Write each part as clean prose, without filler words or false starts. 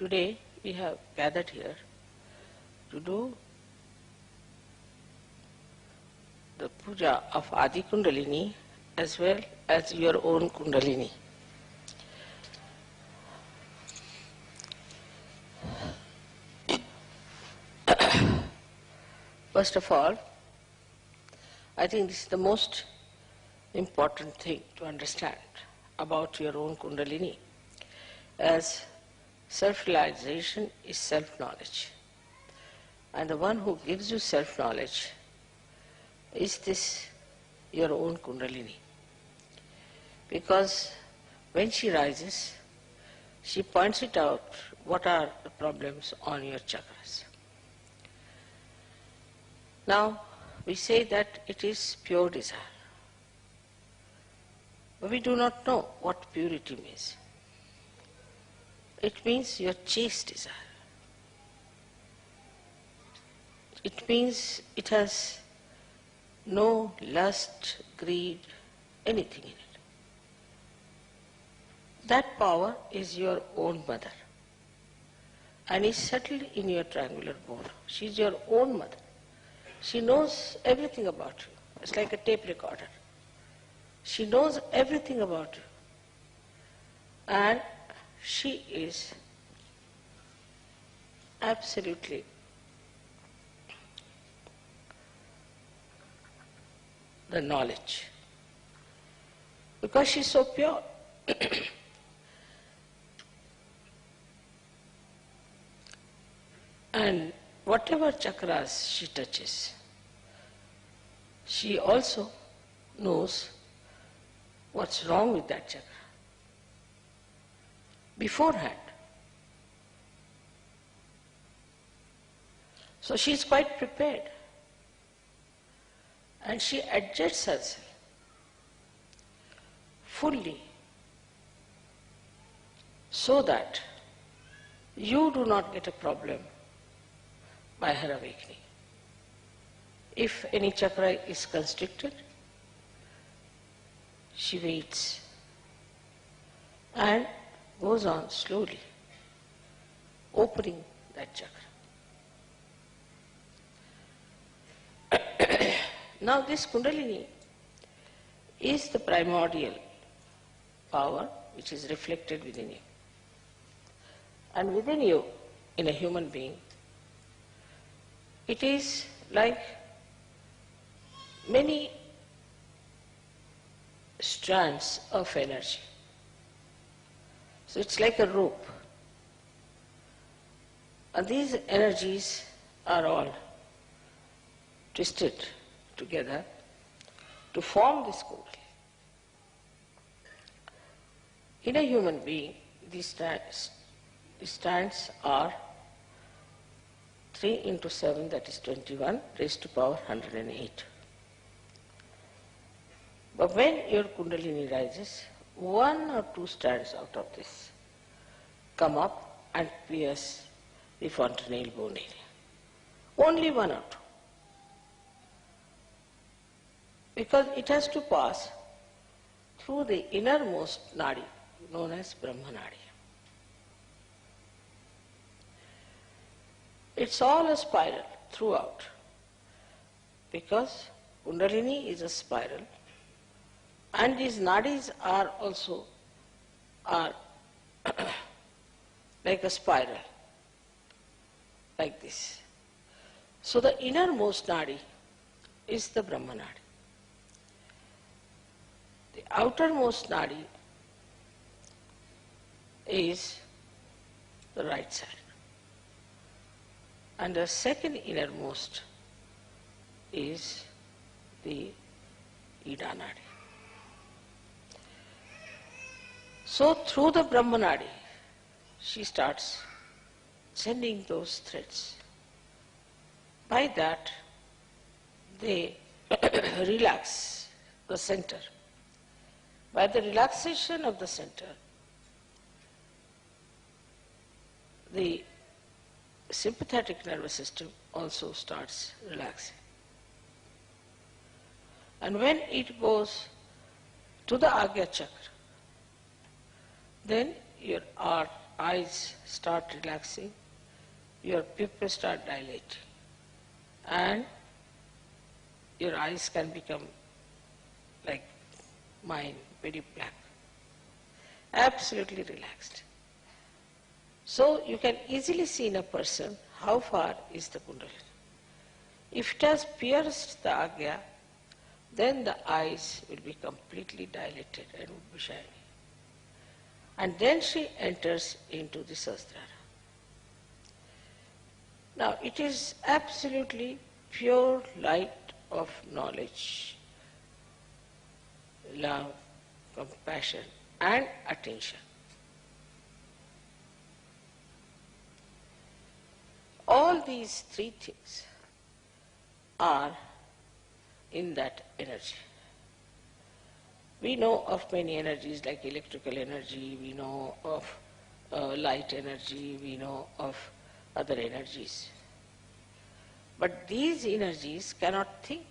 Today we have gathered here to do the puja of Adi Kundalini as well as your own Kundalini. First of all, I think this is the most important thing to understand about your own Kundalini, as self-realization is self-knowledge. And the one who gives you self-knowledge is this your own Kundalini. Because when she rises, she points it out what are the problems on your chakras. Now, we say that it is pure desire. But we do not know what purity means. It means your chaste desire. It means it has no lust, greed, anything in it. That power is your own mother and is settled in your triangular bone. She is your own mother. She knows everything about you. It's like a tape recorder. She knows everything about you. And she is absolutely the knowledge. Because she is so pure. And whatever chakras she touches, she also knows what's wrong with that chakra beforehand. So she is quite prepared and she adjusts herself fully so that you do not get a problem by her awakening. If any chakra is constricted, she waits and goes on slowly opening that chakra. Now this Kundalini is the primordial power which is reflected within you. And within you, in a human being, it is like many strands of energy. So it's like a rope. And these energies are all twisted together to form this Kundalini. In a human being, these strands are 3 into 7, that is 21, raised to power 108. But when your Kundalini rises, 1 or 2 strands out of this come up and pierce the fontanelle bone area. Only 1 or 2. Because it has to pass through the innermost nadi, known as Brahma Nadi. It's all a spiral throughout, because Kundalini is a spiral, and these nadis are also like a spiral, like this. So the innermost nadi is the Brahma Nadi. The outermost nadi is the right side. And the second innermost is the Ida Nadi. So through the Brahma Nadi, she starts sending those threads. By that, they relax the center. By the relaxation of the center, the sympathetic nervous system also starts relaxing. And when it goes to the Agya chakra, then your eyes start relaxing, your pupils start dilating, and your eyes can become like mine, very black, absolutely relaxed. So you can easily see in a person how far is the Kundalini. If it has pierced the Agya, then the eyes will be completely dilated and will be shining. And then she enters into the Sahasrara. Now it is absolutely pure light of knowledge, love, compassion and attention. All these three things are in that energy. We know of many energies like electrical energy, we know of light energy, we know of other energies. But these energies cannot think.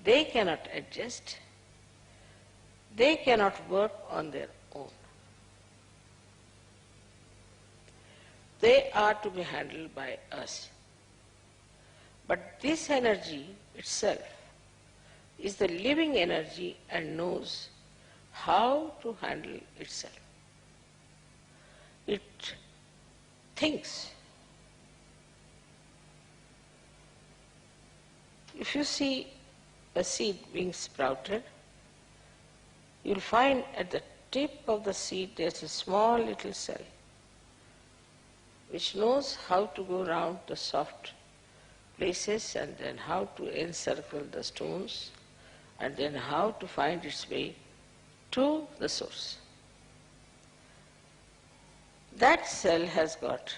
They cannot adjust. They cannot work on their own. They are to be handled by us. But this energy itself is the living energy and knows how to handle itself. It thinks. If you see a seed being sprouted, you'll find at the tip of the seed there's a small little cell which knows how to go around the soft places and then how to encircle the stones and then how to find its way to the source. That cell has got,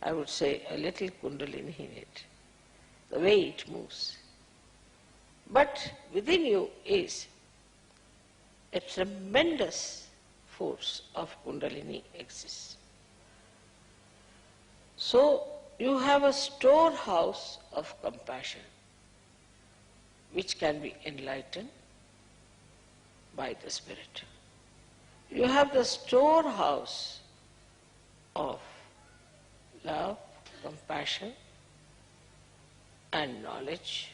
I would say, a little Kundalini in it, the way it moves. But within you is a tremendous force of Kundalini exists. So you have a storehouse of compassion which can be enlightened by the Spirit. You have the storehouse of love, compassion and knowledge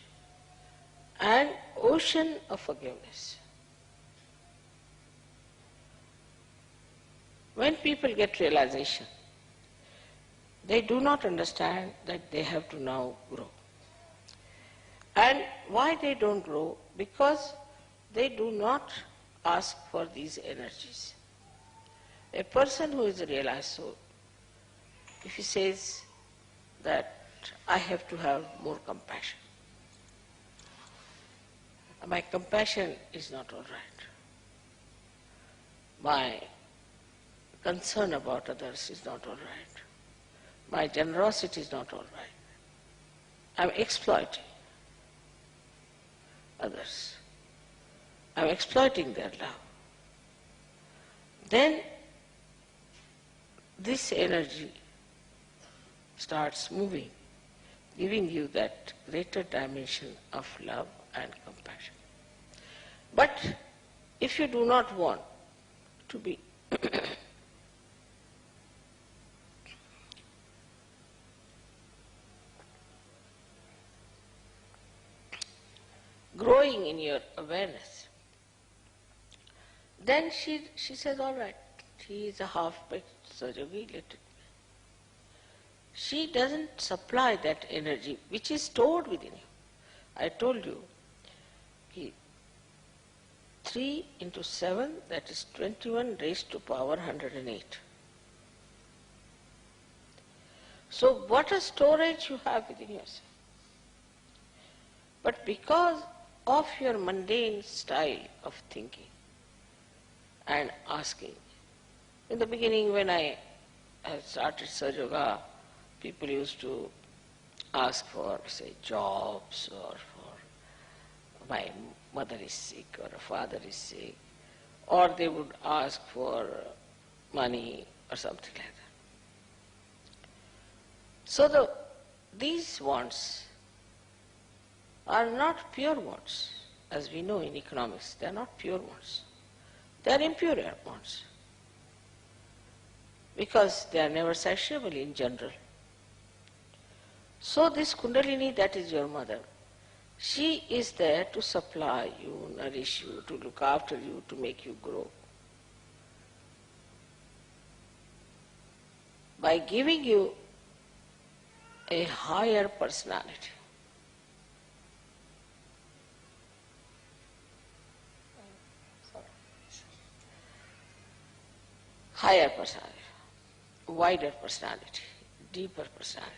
and ocean of forgiveness. When people get realization, they do not understand that they have to now grow. And why they don't grow? Because they do not ask for these energies. A person who is a realized soul, if he says that I have to have more compassion, my compassion is not all right. My concern about others is not all right. My generosity is not all right. I'm exploiting others. I'm exploiting their love. Then this energy starts moving, giving you that greater dimension of love and compassion. But if you do not want to be growing in your awareness, then she says, all right, he is a half-baked Sahajayogi, let it be. She doesn't supply that energy which is stored within you. I told you, 3 into 7, that is 21 raised to power 108. So what a storage you have within yourself. But because of your mundane style of thinking and asking, in the beginning when I started Sahaja Yoga, people used to ask for, say, jobs or for my mother is sick or a father is sick, or they would ask for money or something like that. So these wants are not pure wants. As we know in economics, they are not pure wants. They are impure wants. because they are never satiable in general. So this Kundalini, that is your mother, she is there to supply you, nourish you, to look after you, to make you grow. By giving you a higher personality. Higher personality, wider personality, deeper personality.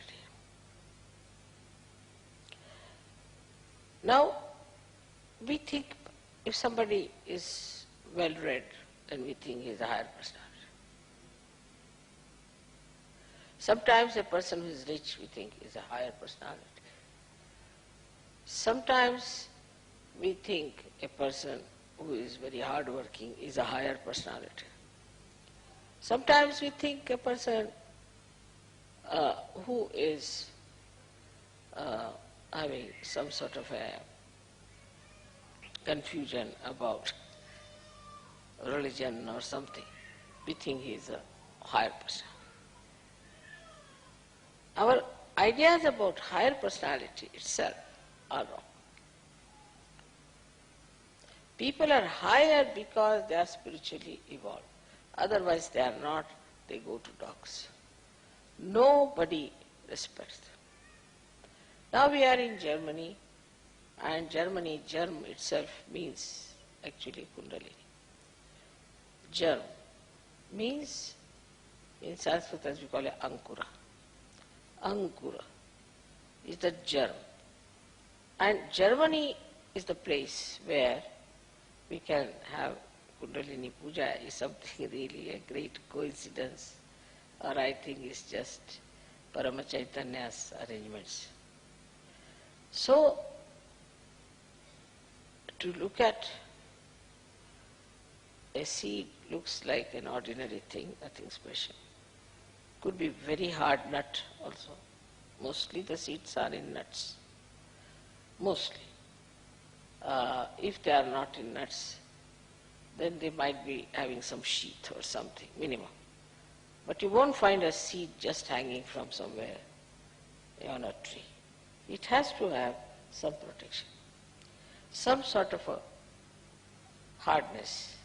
Now, we think if somebody is well read, then we think he is a higher personality. Sometimes a person who is rich, we think, is a higher personality. Sometimes we think a person who is very hardworking is a higher personality. Sometimes we think a person who is having some sort of a confusion about religion or something, we think he is a higher person. Our ideas about higher personality itself are wrong. People are higher because they are spiritually evolved. Otherwise they are not, they go to dogs. Nobody respects them. Now we are in Germany, and Germany, germ itself means actually Kundalini. Germ means, in Sanskrit as we call it, Ankura. Ankura is the germ. And Germany is the place where we can have Kundalini Puja. Is something really a great coincidence, or I think it's just Parama Chaitanya's arrangements. So, to look at a seed looks like an ordinary thing, nothing special. Could be very hard nut also. Mostly the seeds are in nuts. Mostly. If they are not in nuts, then they might be having some sheath or something, minimum. But you won't find a seed just hanging from somewhere on a tree. It has to have some protection, some sort of a hardness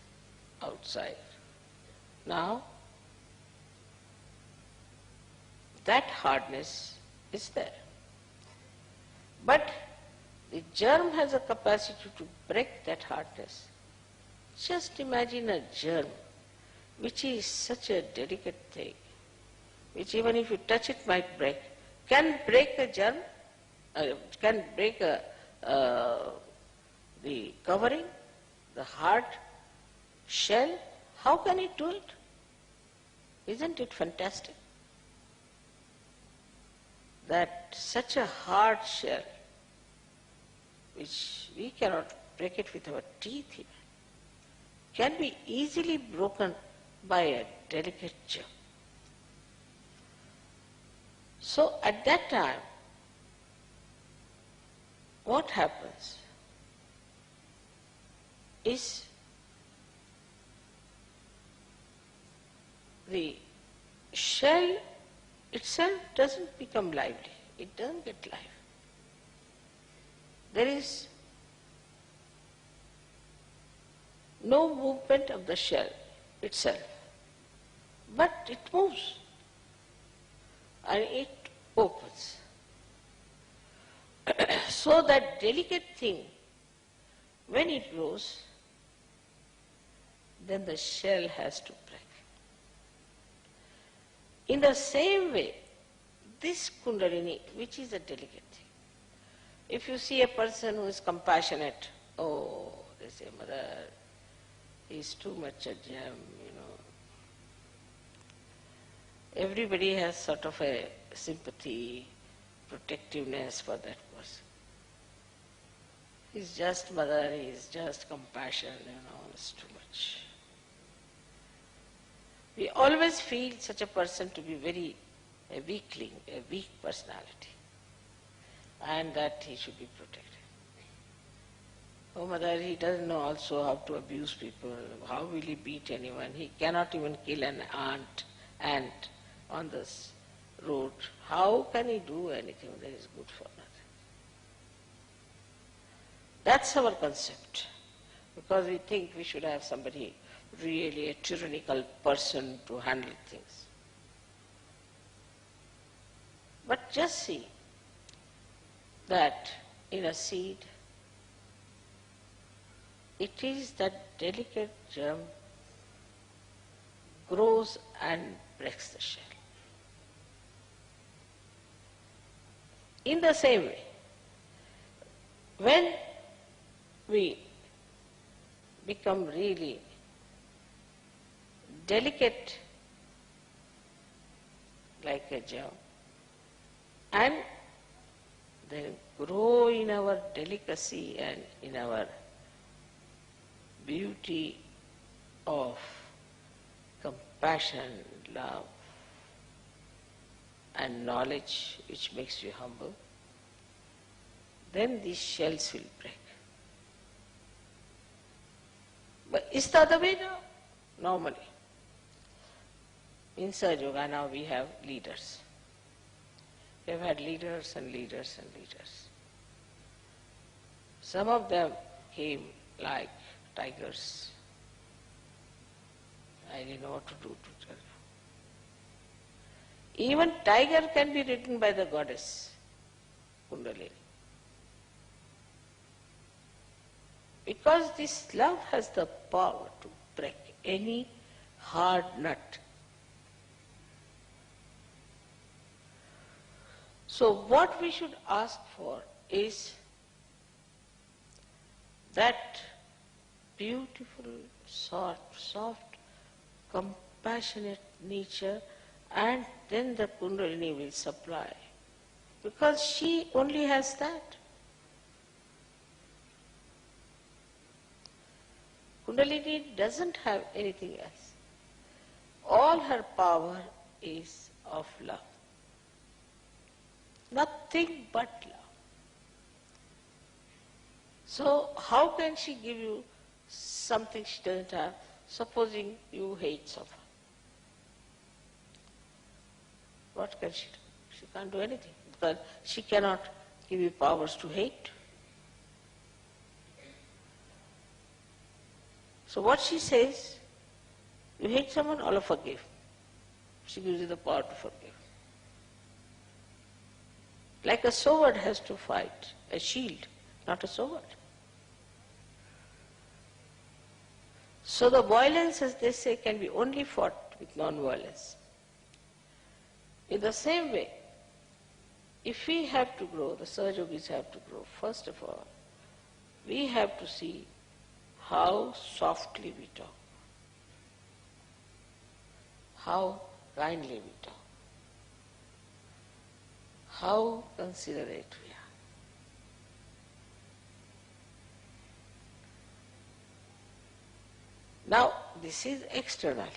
outside. Now, that hardness is there. But the germ has a capacity to break that hardness. Just imagine a germ, which is such a delicate thing, which even if you touch it might break. Can break a germ, can break the covering, the hard shell. How can it do it? Isn't it fantastic? That such a hard shell, which we cannot break it with our teeth even, can be easily broken by a delicate germ. So at that time, what happens is the shell itself doesn't become lively. It doesn't get life. There is no movement of the shell itself, but it moves and it opens. So that delicate thing, when it grows, then the shell has to break. In the same way, this Kundalini, which is a delicate thing, if you see a person who is compassionate, oh, they say, Mother, he is too much a gem, Everybody has sort of a sympathy, protectiveness for that person. He's just Mother, he's just compassion, it's too much. We always feel such a person to be a weakling, a weak personality, and that he should be protected. Oh Mother, he doesn't know also how to abuse people, how will he beat anyone? He cannot even kill an ant ant on this road, how can he do anything that is good for nothing? That's our concept, because we think we should have somebody really a tyrannical person to handle things. But just see that in a seed, it is that delicate germ grows and breaks the shell. In the same way, when we become really delicate like a germ and then grow in our delicacy and in our beauty of compassion, love and knowledge which makes you humble, then these shells will break. But is that the way now? Normally. In Sahaja Yoga now we have leaders. We have had leaders and leaders and leaders. Some of them came like tigers. I didn't know what to do to tell you. Even tiger can be ridden by the goddess Kundalini. Because this love has the power to break any hard nut. So what we should ask for is that beautiful, soft, compassionate nature, and then the Kundalini will supply. Because she only has that. Kundalini doesn't have anything else. All her power is of love. Nothing but love. So how can she give you something she doesn't have? Supposing you hate someone. What can she do? She can't do anything, because she cannot give you powers to hate. So what she says, you hate someone, Allah forgive. She gives you the power to forgive. Like a sword has to fight, a shield, not a sword. So the violence, as they say, can be only fought with non-violence. In the same way, if we have to grow, the Sahaja Yogis have to grow, first of all, we have to see how softly we talk, how kindly we talk, how considerate we are. Now, this is externally.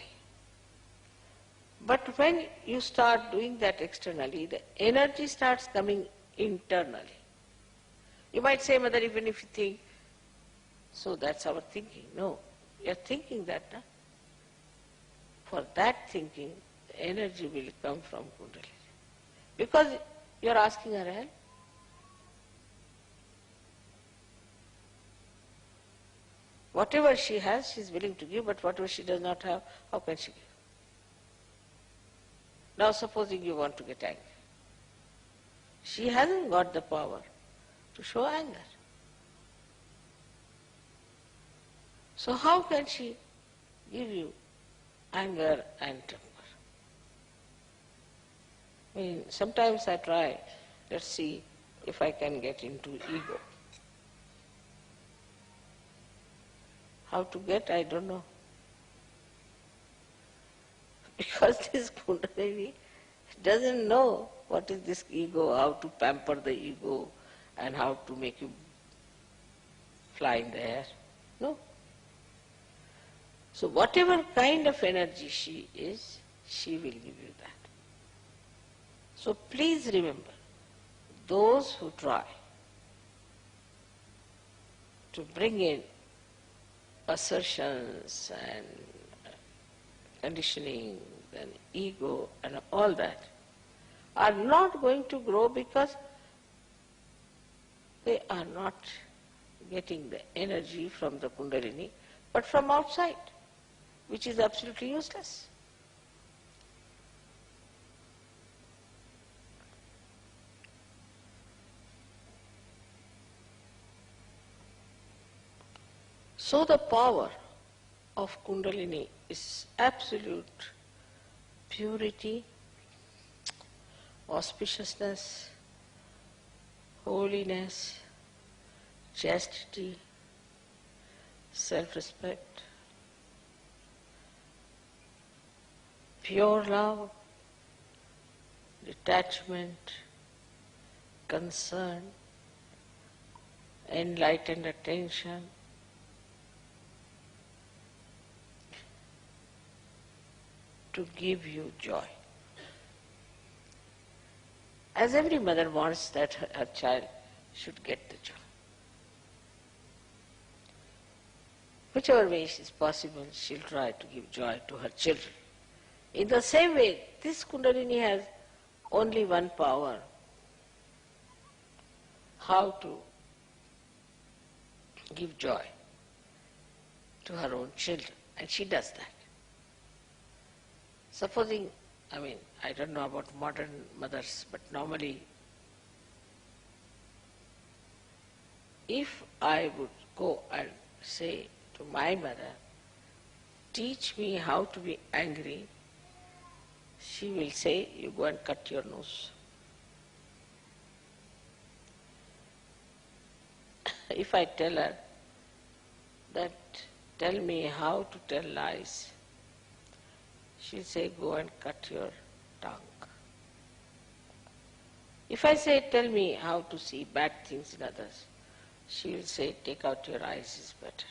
But when you start doing that externally, the energy starts coming internally. You might say, Mother, even if you think, so that's our thinking. No, you are thinking that. No? For that thinking, the energy will come from Kundalini. Because you are asking her help. Whatever she has, she is willing to give, but whatever she does not have, how can she give? Now supposing you want to get angry. She hasn't got the power to show anger. So how can she give you anger and temper? I mean, sometimes I try, let's see if I can get into ego. How to get, I don't know. Because this Kundalini doesn't know what is this ego, how to pamper the ego and how to make you fly in the air. No. So whatever kind of energy she is, she will give you that. So please remember, those who try to bring in assertions and conditioning then ego and all that are not going to grow because they are not getting the energy from the Kundalini, but from outside, which is absolutely useless. So the power of Kundalini is absolute purity, auspiciousness, holiness, chastity, self-respect, pure love, detachment, concern, enlightened attention, to give you joy. As every mother wants that her child should get the joy. Whichever way is possible, she'll try to give joy to her children. In the same way, this Kundalini has only one power, how to give joy to her own children, and she does that. Supposing, I don't know about modern mothers, but normally, if I would go and say to my mother, teach me how to be angry, she will say, you go and cut your nose. If I tell her that, tell me how to tell lies, she'll say, go and cut your tongue. If I say, tell me how to see bad things in others, she will say, take out your eyes is better.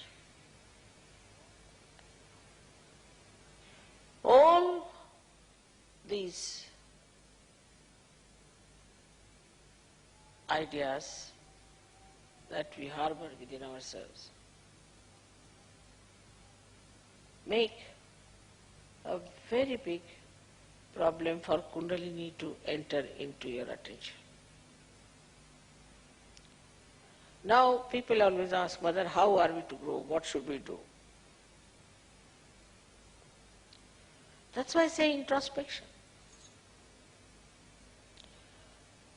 All these ideas that we harbor within ourselves make a very big problem for Kundalini to enter into your attention. Now people always ask, Mother, how are we to grow? What should we do? That's why I say introspection.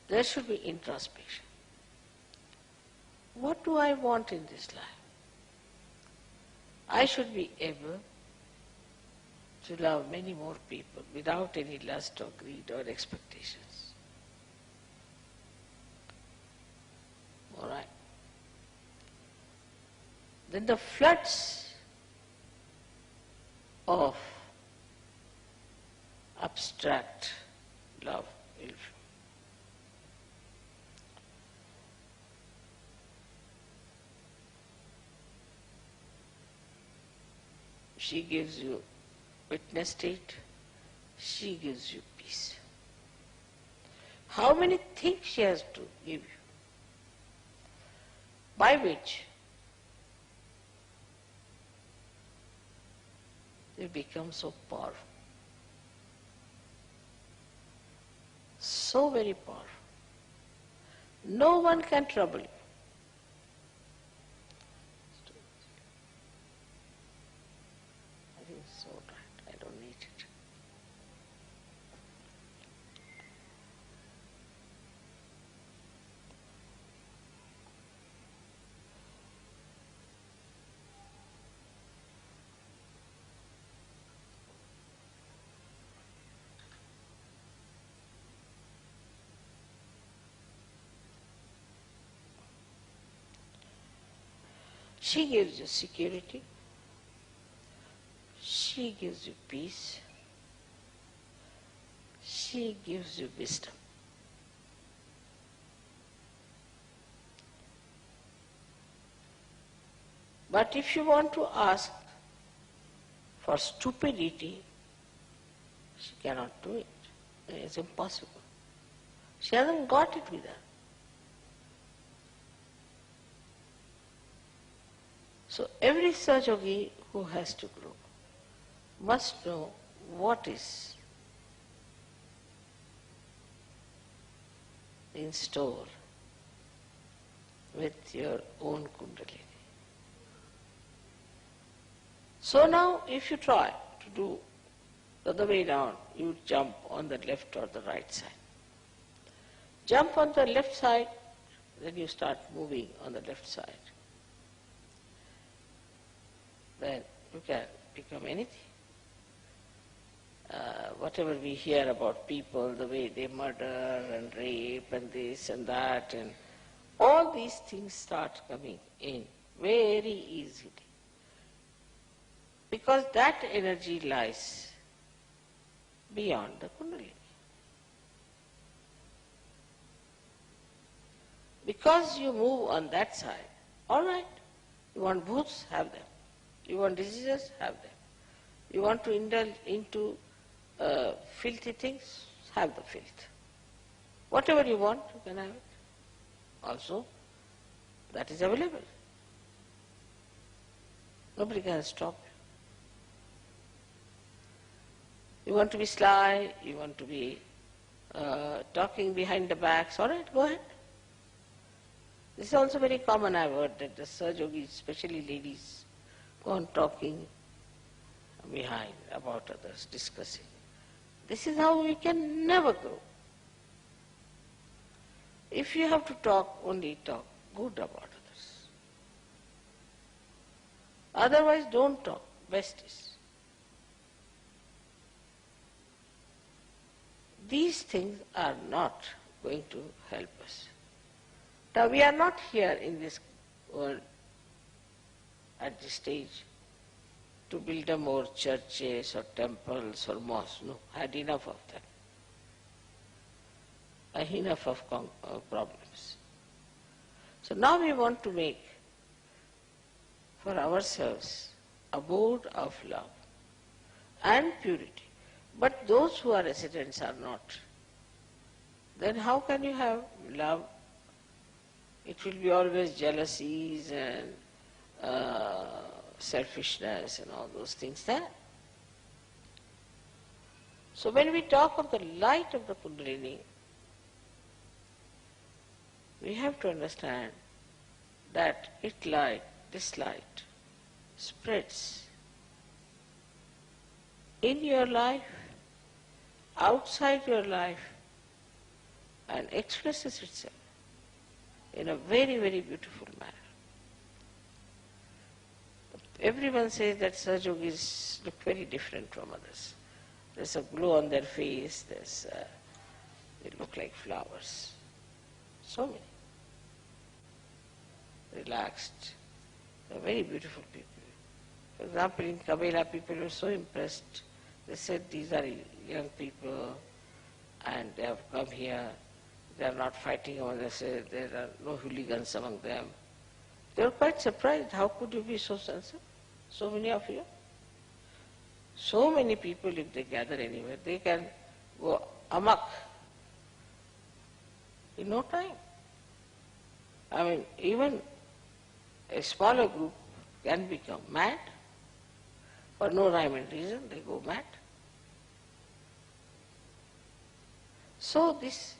There should be introspection. What do I want in this life? I should be able to love many more people without any lust or greed or expectations. All right. Then the floods of abstract love will flow. She gives you witness state, she gives you peace. How many things she has to give you, by which you become so powerful, so very powerful. No one can trouble you. I think it's so right, I don't need it. She gives you security, she gives you peace, she gives you wisdom. But if you want to ask for stupidity, she cannot do it. It's impossible. She hasn't got it with her. So every Sahaja yogi who has to grow must know what is in store with your own Kundalini. So now if you try to do the other way down, you jump on the left or the right side. Jump on the left side, then you start moving on the left side. Then you can become anything. Whatever we hear about people, the way they murder and rape and this and that, and all these things start coming in very easily. Because that energy lies beyond the Kundalini. Because you move on that side, all right, you want bhoots, have them. You want diseases, have them. You want to indulge into filthy things, have the filth. Whatever you want, you can have it. Also, that is available. Nobody can stop you. You want to be sly, you want to be talking behind the backs, all right, go ahead. This is also very common, I've heard, that the Sahaj Yogis, especially ladies, go on talking behind about others, discussing. This is how we can never grow. If you have to talk, only talk good about others. Otherwise, don't talk. Best is. These things are not going to help us. Now, we are not here in this world at this stage to build more churches or temples or mosques. No, had enough of that. Enough of problems. So now we want to make for ourselves a abode of love and purity. But those who are residents are not. Then how can you have love? It will be always jealousies and selfishness and all those things there. So when we talk of the light of the Kundalini, we have to understand that this light spreads in your life, outside your life, and expresses itself in a very, very beautiful manner. Everyone says that Sahaj Yogis look very different from others. There's a glow on their face, they look like flowers. So many. Relaxed. They're very beautiful people. For example, in Kabela, people were so impressed. They said, these are young people and they have come here. They are not fighting among themselves. There are no hooligans among them. They were quite surprised. How could you be so sensitive? So many of you. So many people, if they gather anywhere, they can go amok in no time. I mean, even a smaller group can become mad. For no rhyme and reason, they go mad. So this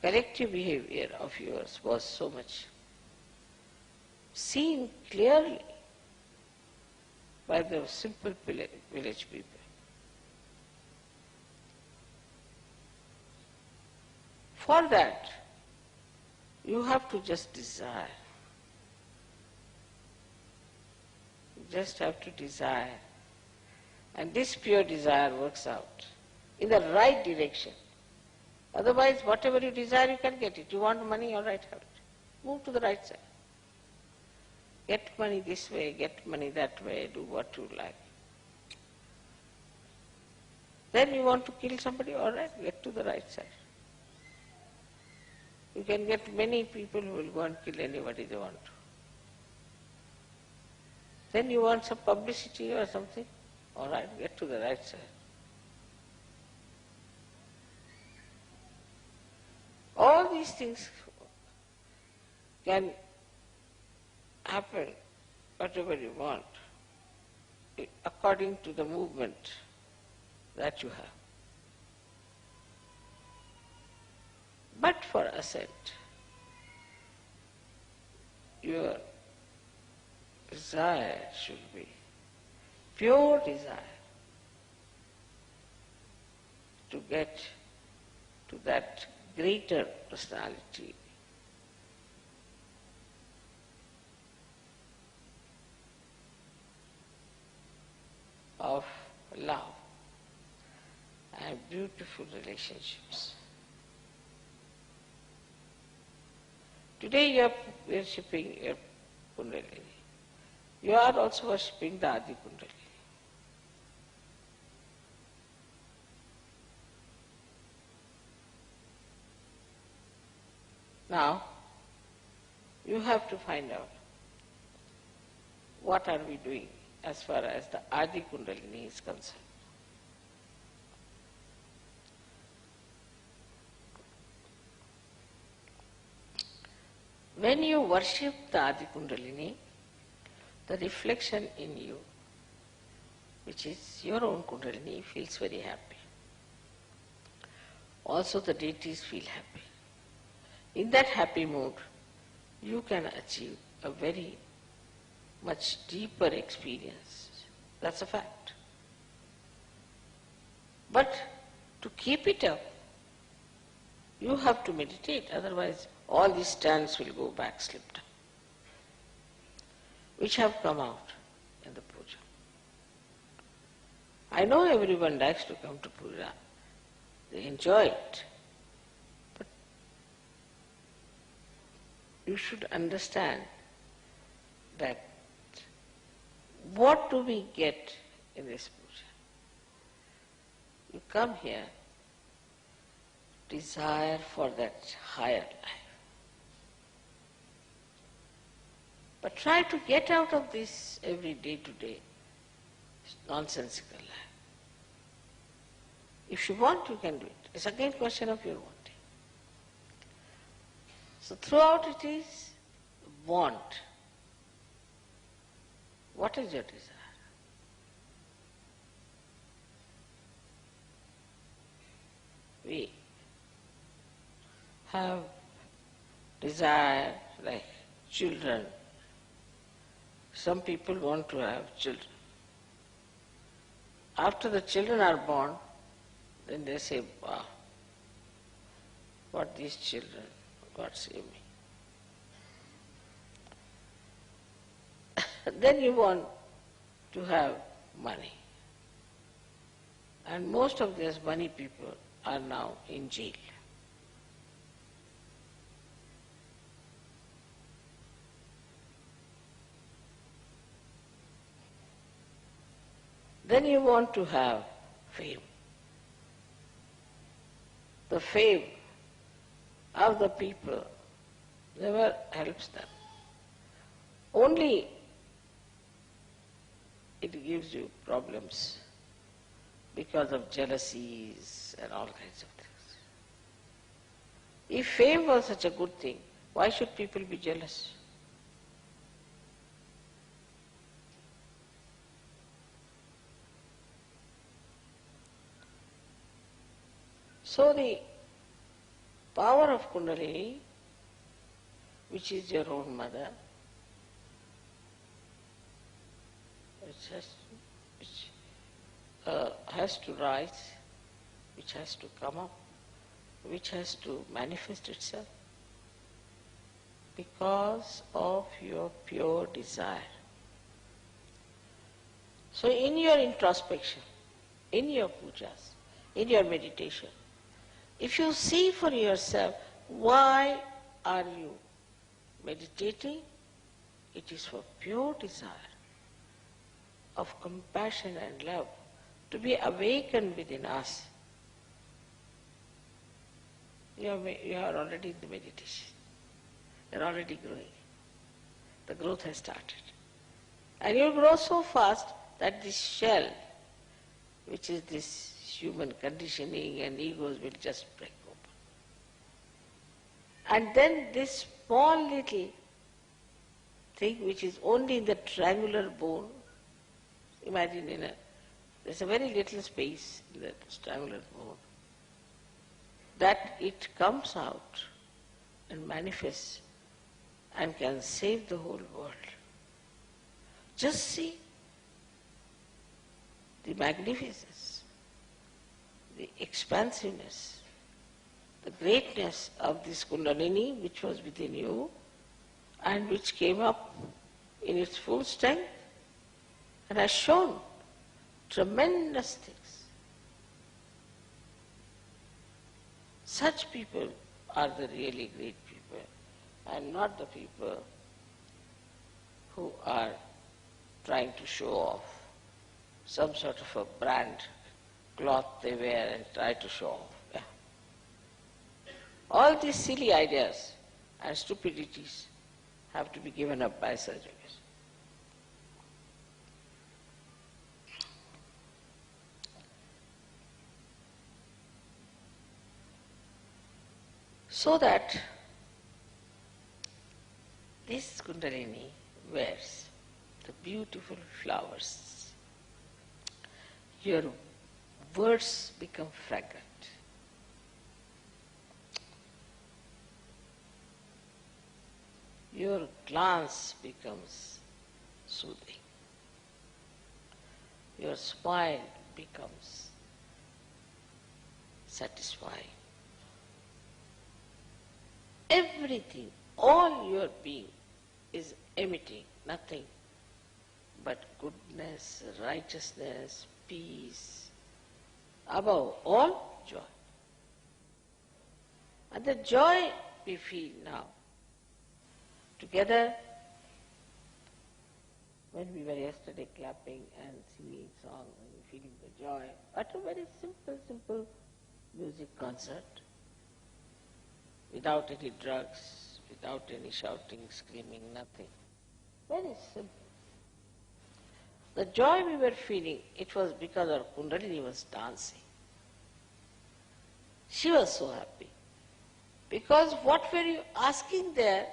collective behavior of yours was so much seen clearly by the simple village people. For that, you have to just desire. You just have to desire. And this pure desire works out in the right direction. Otherwise, whatever you desire, you can get it. You want money, all right, have it. Move to the right side. Get money this way, get money that way, do what you like. Then you want to kill somebody, all right, get to the right side. You can get many people who will go and kill anybody they want to. Then you want some publicity or something, all right, get to the right side. All these things can happen, whatever you want, according to the movement that you have. But for ascent, your desire should be pure desire to get to that greater personality of love and beautiful relationships. Today you are worshipping your Kundalini. You are also worshipping the Adi Kundalini. Now, you have to find out what are we doing as far as the Adi Kundalini is concerned. When you worship the Adi Kundalini, the reflection in you, which is your own Kundalini, feels very happy. Also the deities feel happy. In that happy mood, you can achieve a very much deeper experience. That's a fact. But to keep it up, you have to meditate, otherwise all these stands will go back, slipped, which have come out in the puja. I know everyone likes to come to puja. They enjoy it. But you should understand that what do we get in this puja? You come here, desire for that higher life. But try to get out of this every day-to-day nonsensical life. If you want, you can do it. It's again a question of your wanting. So throughout it is want. What is your desire? We have desire like children. Some people want to have children. After the children are born, then they say, wow, what these children, God save me. Then you want to have money. And most of these money people are now in jail. Then you want to have fame. The fame of the people never helps them. Only it gives you problems because of jealousies and all kinds of things. If fame was such a good thing, why should people be jealous? So the power of Kundalini, which is your own mother, which has to rise, which has to come up, which has to manifest itself because of your pure desire. So in your introspection, in your pujas, in your meditation, if you see for yourself why are you meditating, it is for pure desire of compassion and love to be awakened within us. You are already in the meditation. You are already growing. The growth has started. And you grow so fast that this shell, which is this human conditioning and egos, will just break open. And then this small little thing which is only in the triangular bone, imagine there's a very little space in that triangular bone. that it comes out and manifests and can save the whole world. Just see the magnificence, the expansiveness, the greatness of this Kundalini which was within you and which came up in its full strength and has shown tremendous things. Such people are the really great people and not the people who are trying to show off some sort of a brand cloth they wear and try to show off. Yeah. All these silly ideas and stupidities have to be given up by Sahja Yoga. So that this Kundalini wears the beautiful flowers. Your words become fragrant. Your glance becomes soothing. Your smile becomes satisfying. Everything, all your being is emitting nothing but goodness, righteousness, peace, above all joy. And the joy we feel now, together, when we were yesterday clapping and singing songs and feeling the joy, at a very simple music concert, without any drugs, without any shouting, screaming, nothing. Very simple. The joy we were feeling, it was because our Kundalini was dancing. She was so happy. Because what were you asking there?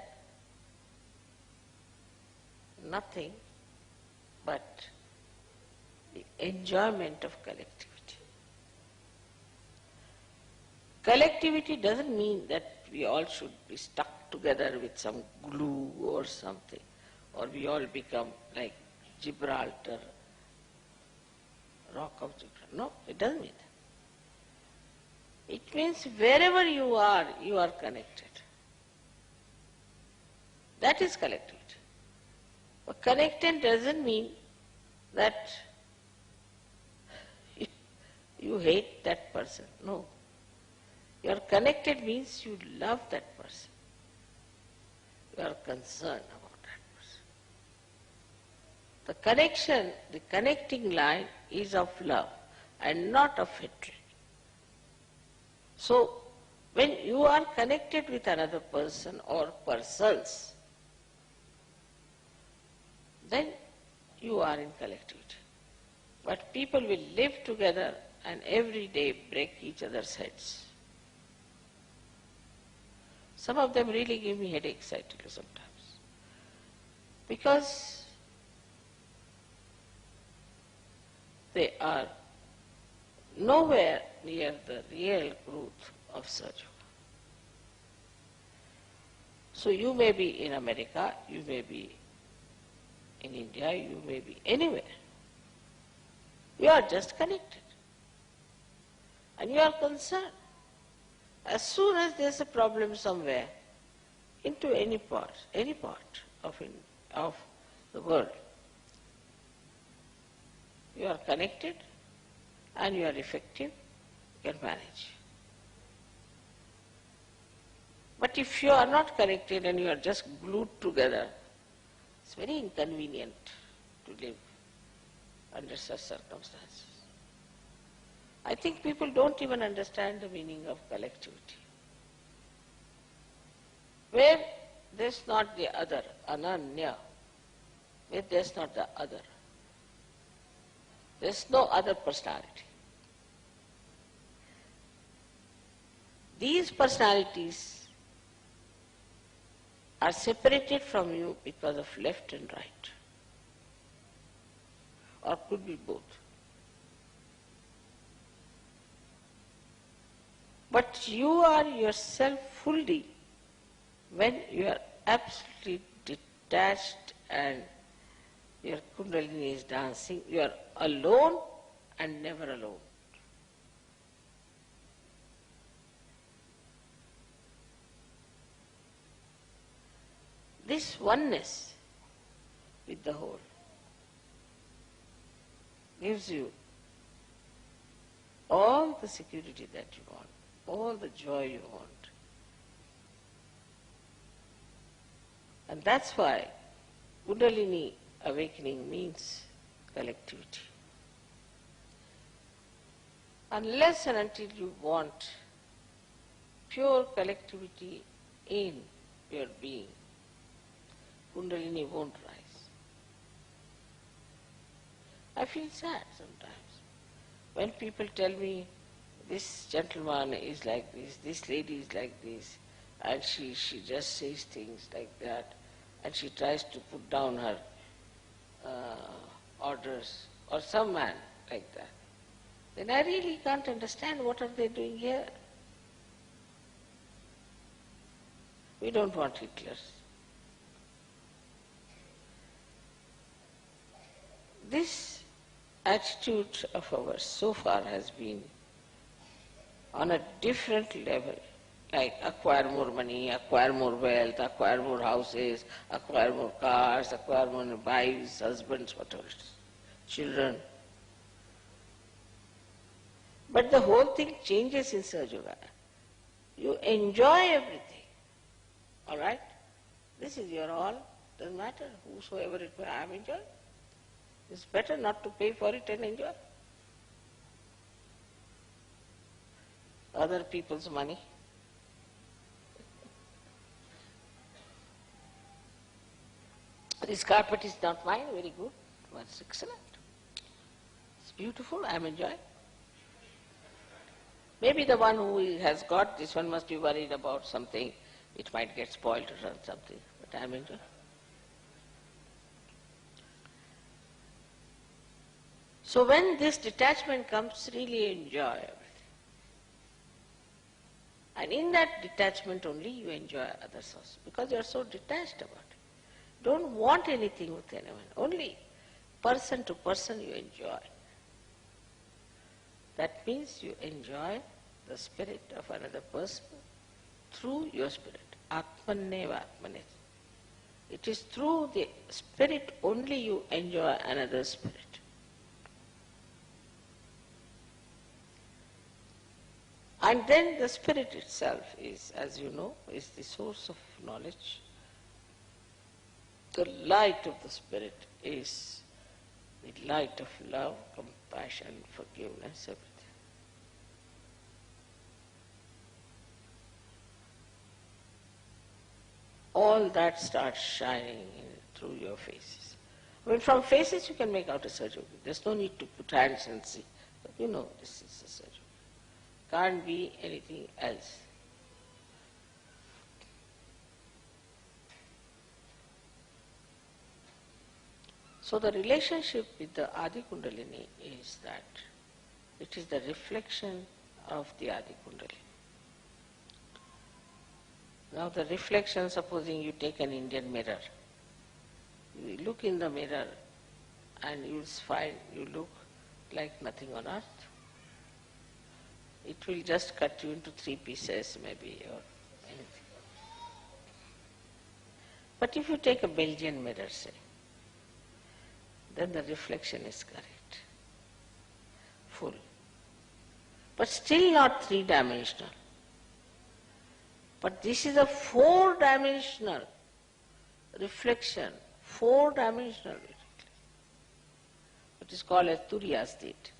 Nothing but the enjoyment of collectivity. Collectivity doesn't mean that we all should be stuck together with some glue or something, or we all become like Gibraltar, rock of Gibraltar. No, it doesn't mean that. It means wherever you are connected. That is collectivity. But connected doesn't mean that you hate that person. No. You are connected means you love that person. You are concerned about that person. The connection, the connecting line is of love and not of hatred. So, when you are connected with another person or persons, then you are in collectivity. But people will live together and every day break each other's heads. Some of them really give me headaches, I tell you sometimes. Because they are nowhere near the real growth of Sahja Yoga. So you may be in America, you may be in India, you may be anywhere. You are just connected. And you are concerned. As soon as there is a problem somewhere, into any part of the world, you are connected and you are effective, you can manage. But if you are not connected and you are just glued together, it's very inconvenient to live under such circumstances. I think people don't even understand the meaning of collectivity. Where there's not the other, ananya, where there's not the other, there's no other personality. These personalities are separated from you because of left and right, or could be both. But you are yourself fully when you are absolutely detached and your Kundalini is dancing. You are alone and never alone. This oneness with the whole gives you all the security that you want, all the joy you want. And that's why Kundalini awakening means collectivity. Unless and until you want pure collectivity in your being, Kundalini won't rise. I feel sad sometimes when people tell me, this gentleman is like this lady is like this, and she just says things like that, and she tries to put down her orders, or some man like that. Then I really can't understand what are they doing here. We don't want Hitlers. This attitude of ours so far has been on a different level, like acquire more money, acquire more wealth, acquire more houses, acquire more cars, acquire more wives, husbands, whatever it is, children. But the whole thing changes in Sahaja Yoga. You enjoy everything, all right? This is your all, doesn't matter, whosoever it may, I am enjoying. It's better not to pay for it and enjoy other people's money. This carpet is not mine, very good, but it's excellent. It's beautiful, I am enjoying. Maybe the one who has got this one must be worried about something, it might get spoiled or something, but I am enjoying. So when this detachment comes, really enjoy everything. And in that detachment only you enjoy others also, because you are so detached about it. Don't want anything with anyone, only person to person you enjoy. That means you enjoy the spirit of another person through your spirit. Atmaneva Atmanet. It is through the spirit only you enjoy another spirit. And then the spirit itself is, as you know, is the source of knowledge. The light of the spirit is the light of love, compassion, forgiveness, everything. All that starts shining through your faces. I mean, from faces you can make out a Sahaja Yogi. There's no need to put hands and see. But you know this is a Sahaja Yogi. Can't be anything else. So the relationship with the Adi Kundalini is that it is the reflection of the Adi Kundalini. Now the reflection, supposing you take an Indian mirror, you look in the mirror and you will find you look like nothing on earth. It will just cut you into 3 pieces maybe, or anything. But if you take a Belgian mirror, say, then the reflection is correct, full. But still not 3-dimensional. But this is a 4-dimensional reflection, 4-dimensional reflection. It is called as Turiya state.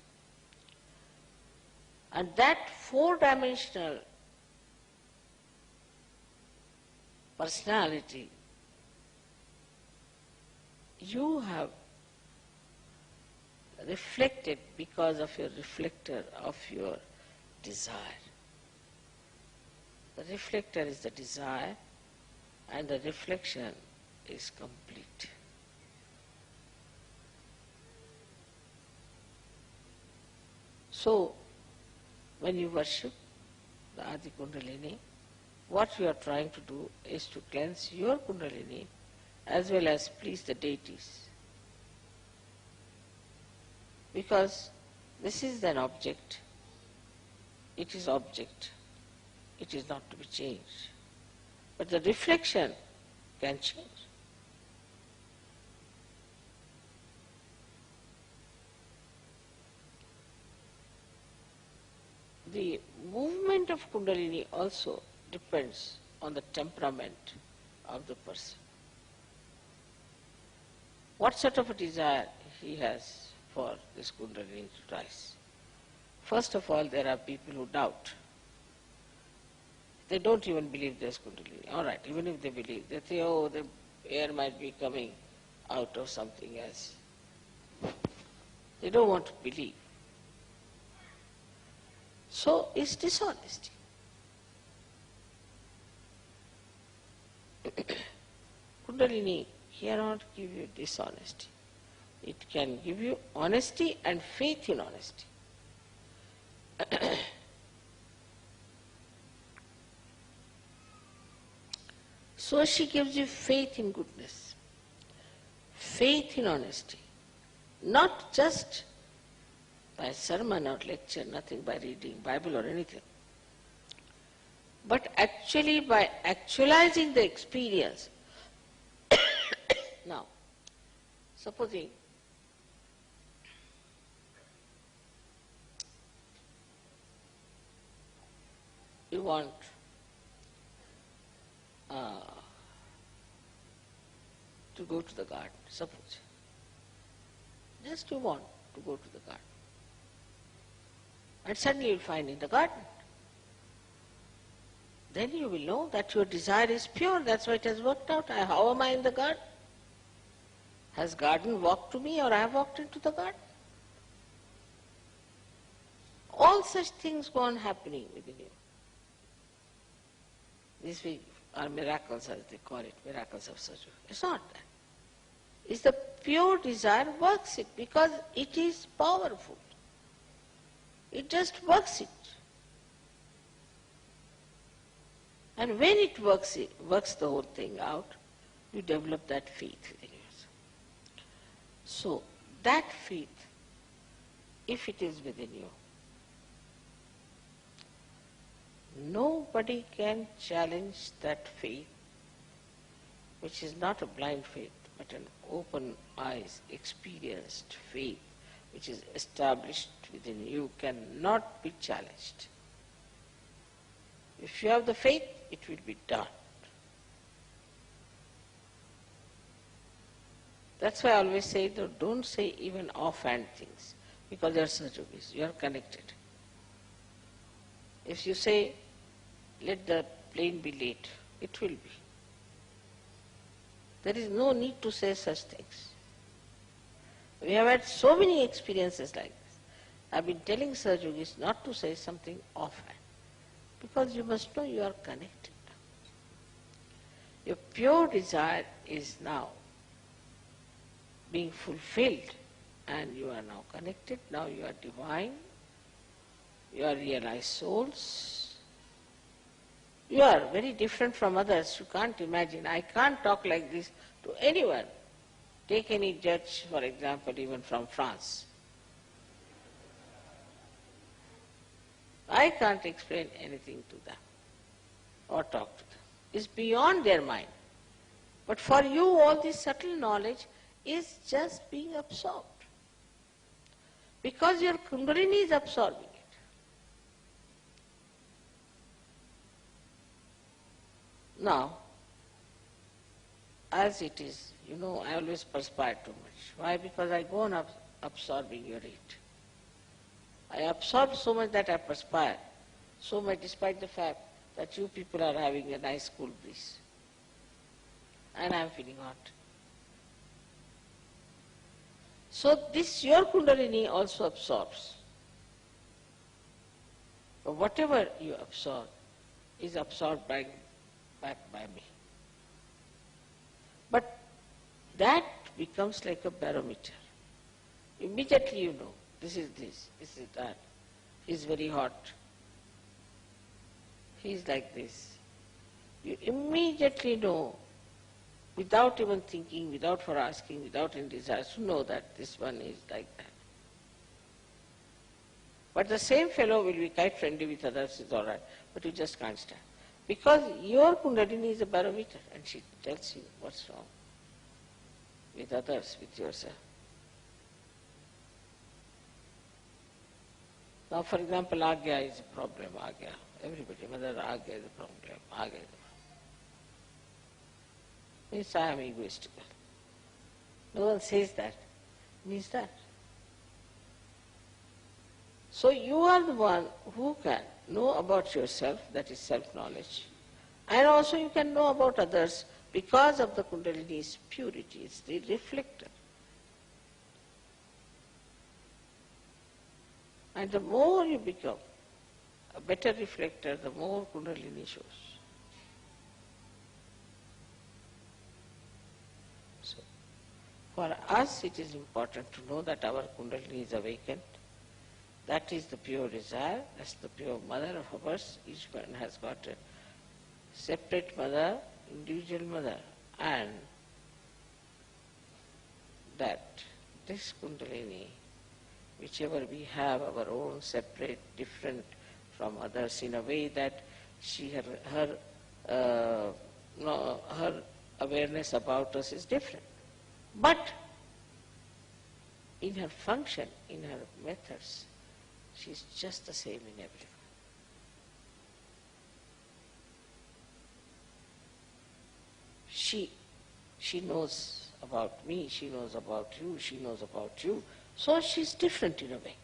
And that 4-dimensional personality, you have reflected because of your reflector of your desire. The reflector is the desire and the reflection is complete. So, when you worship, the Adi Kundalini, what you are trying to do is to cleanse your Kundalini as well as please the deities. Because this is an object, it is object, it is not to be changed. But the reflection can change. The movement of Kundalini also depends on the temperament of the person. What sort of a desire he has for this Kundalini to rise. First of all, there are people who doubt. They don't even believe there's Kundalini. All right, even if they believe, they say, oh, the air might be coming out of something else. They don't want to believe. So it's dishonesty. Kundalini cannot give you dishonesty. It can give you honesty and faith in honesty. So she gives you faith in goodness, faith in honesty, not just by sermon or lecture, nothing by reading Bible or anything, but actually by actualizing the experience. Now, supposing you want to go to the garden, suppose. Just you want to go to the garden. And suddenly you'll find in the garden. Then you will know that your desire is pure, that's why it has worked out. How am I in the garden? Has garden walked to me or I have walked into the garden? All such things go on happening within you. These are miracles, as they call it, miracles of surgery. It's not that. It's the pure desire works it because it is powerful. It just works it. And when it works the whole thing out, you develop that faith within yourself. So that faith, if it is within you, nobody can challenge that faith, which is not a blind faith, but an open eyes, experienced faith, which is established within you, cannot be challenged. If you have the faith, it will be done. That's why I always say, don't say even offhand things, because they are surgeries, you are connected. If you say, let the plane be late, it will be. There is no need to say such things. We have had so many experiences like this. I've been telling surgeries not to say something offhand, because you must know you are connected. Your pure desire is now being fulfilled, and you are now connected, now you are divine, you are realized souls. You are very different from others, you can't imagine. I can't talk like this to anyone. Take any judge, for example, even from France. I can't explain anything to them or talk to them. It's beyond their mind. But for you, all this subtle knowledge is just being absorbed. Because your Kundalini is absorbing it. Now, as it is, I always perspire too much. Why? Because I go on absorbing your heat. I absorb so much that I perspire, so much despite the fact that you people are having a nice cool breeze. And I am feeling hot. So this, your Kundalini also absorbs. But whatever you absorb is absorbed back by me. But that becomes like a barometer. Immediately you know, this is that. It's very hot. he is like this. You immediately know, without even thinking, without for asking, without any desire, to know that this one is like that. But the same fellow will be quite friendly with others, is all right, but you just can't stand. Because your Kundalini is a barometer, and she tells you what's wrong with others, with yourself. Now, for example, Agya is a problem, Agya. Everybody, Mother, Agya is a problem, Agya is a problem. Means I am egoistical. No one says that. Means that. So you are the one who can know about yourself, that is self-knowledge. And also you can know about others because of the Kundalini's purity. It's the reflector. And the more you become a better reflector, the more Kundalini shows. So, for us it is important to know that our Kundalini is awakened. That is the pure desire, that's the pure mother of ours. Each one has got a separate mother, individual mother, and that this Kundalini, whichever we have, our own separate, different from others, in a way that her awareness about us is different. But in her function, in her methods, she is just the same in everyone. She knows about me, she knows about you, she knows about you. So she is different in a way,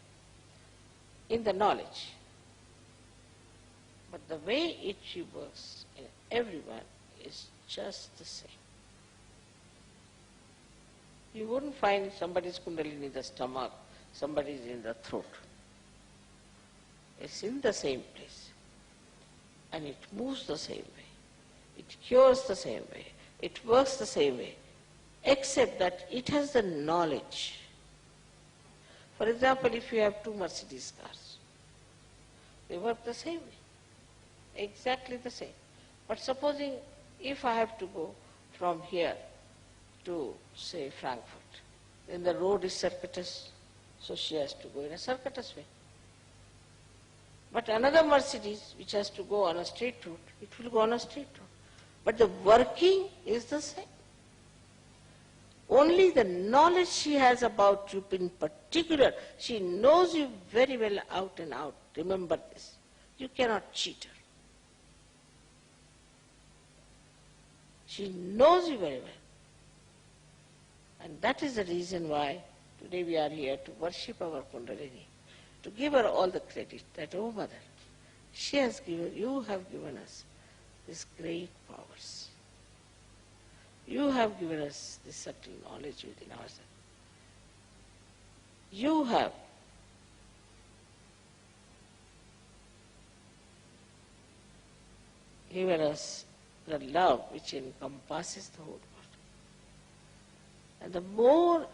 in the knowledge. But the way she works in everyone is just the same. You wouldn't find somebody's Kundalini in the stomach, somebody's in the throat. It's in the same place. And it moves the same way. It cures the same way. It works the same way. Except that it has the knowledge. For example, if you have two Mercedes cars, they work the same way. Exactly the same. But supposing if I have to go from here to, say, Frankfurt, then the road is circuitous, so she has to go in a circuitous way. But another Mercedes, which has to go on a straight road, it will go on a straight road. But the working is the same. Only the knowledge she has about you in particular, she knows you very well out and out. Remember this. You cannot cheat her. She knows you very well. And that is the reason why today we are here to worship our Kundalini, to give her all the credit that, oh Mother, you have given us these great powers. You have given us this subtle knowledge within ourselves. You have given us the love which encompasses the whole world.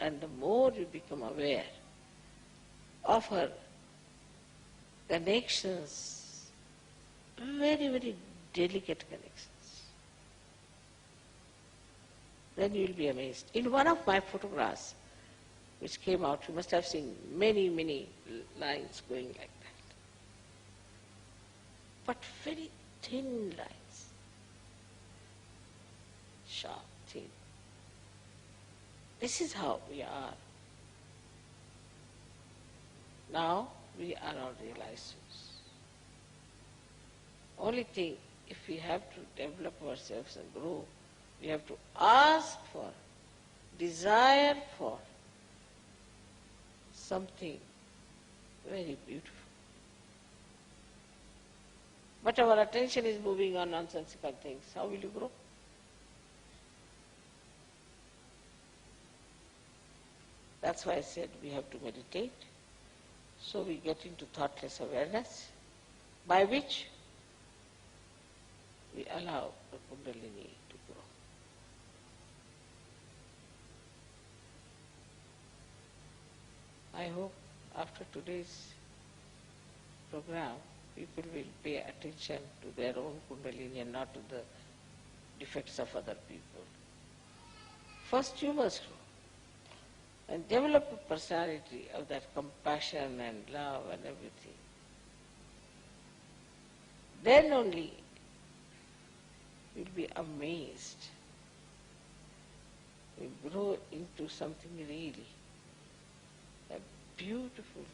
And the more you become aware of her connections, very, very delicate connections, then you will be amazed. In one of my photographs, which came out, you must have seen many, many lines going like that. But very thin lines, sharp, thin. This is how we are. Now we are our realized souls. Only thing, if we have to develop ourselves and grow, we have to ask for, desire for something very beautiful. But our attention is moving on nonsensical things. How will you grow? That's why I said we have to meditate. So we get into thoughtless awareness, by which we allow the Kundalini to grow. I hope after today's program people will pay attention to their own Kundalini and not to the defects of other people. First you must grow and develop a personality of that compassion and love and everything. Then only you'll be amazed. You'll grow into something really, a beautiful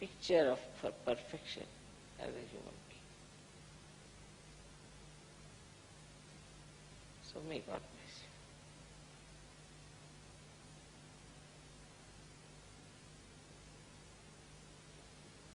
picture of perfection as a human being. So may God bless you.